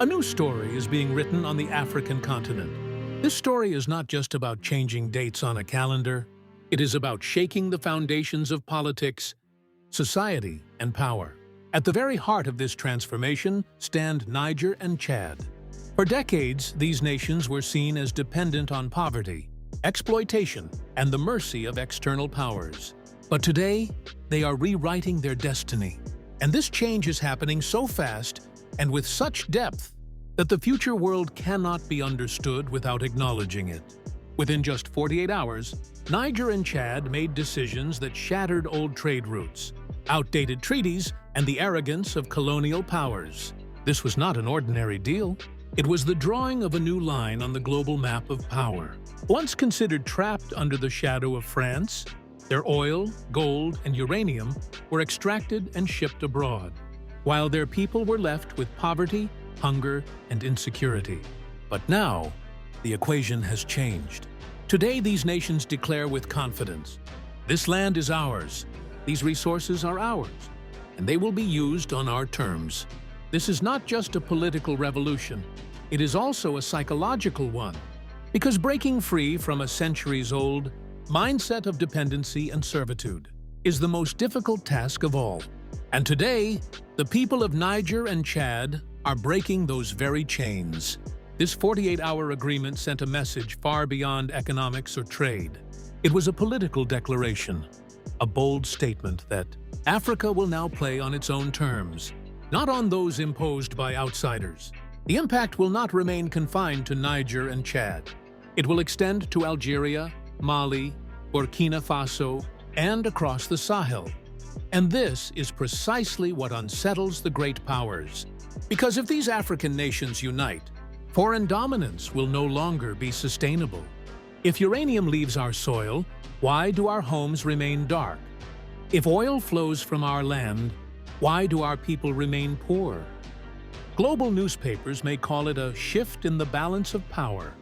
A new story is being written on the African continent. This story is not just about changing dates on a calendar. It is about shaking the foundations of politics, society, and power. At the very heart of this transformation stand Niger and Chad. For decades, these nations were seen as dependent on poverty, exploitation, and the mercy of external powers. But today, they are rewriting their destiny. And this change is happening so fast and with such depth that the future world cannot be understood without acknowledging it. Within just 48 hours, Niger and Chad made decisions that shattered old trade routes, outdated treaties, and the arrogance of colonial powers. This was not an ordinary deal. It was the drawing of a new line on the global map of power. Once considered trapped under the shadow of France, their oil, gold, and uranium were extracted and shipped abroad, while their people were left with poverty, hunger, and insecurity. But now, the equation has changed. Today, these nations declare with confidence, "This land is ours, these resources are ours, and they will be used on our terms." This is not just a political revolution, it is also a psychological one, because breaking free from a centuries-old mindset of dependency and servitude is the most difficult task of all. And today, the people of Niger and Chad are breaking those very chains. This 48-hour agreement sent a message far beyond economics or trade. It was a political declaration, a bold statement that Africa will now play on its own terms, not on those imposed by outsiders. The impact will not remain confined to Niger and Chad. It will extend to Algeria, Mali, Burkina Faso, and across the Sahel. And this is precisely what unsettles the great powers. Because if these African nations unite, foreign dominance will no longer be sustainable. If uranium leaves our soil, why do our homes remain dark? If oil flows from our land, why do our people remain poor? Global newspapers may call it a shift in the balance of power.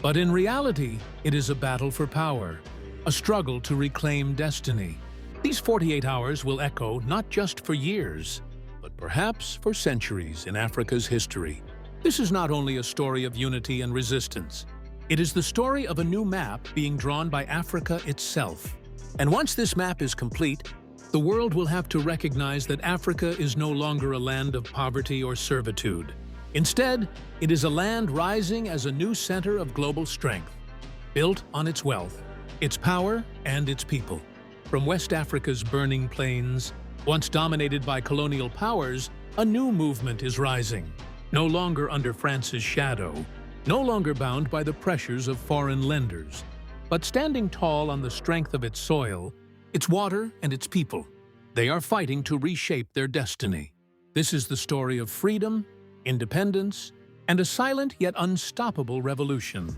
But in reality, it is a battle for power, a struggle to reclaim destiny. These 48 hours will echo not just for years, but perhaps for centuries in Africa's history. This is not only a story of unity and resistance. It is the story of a new map being drawn by Africa itself. And once this map is complete, the world will have to recognize that Africa is no longer a land of poverty or servitude. Instead, it is a land rising as a new center of global strength, built on its wealth, its power, and its people. From West Africa's burning plains, once dominated by colonial powers, a new movement is rising, no longer under France's shadow, no longer bound by the pressures of foreign lenders, but standing tall on the strength of its soil, its water, and its people. They are fighting to reshape their destiny. This is the story of freedom, independence, and a silent yet unstoppable revolution.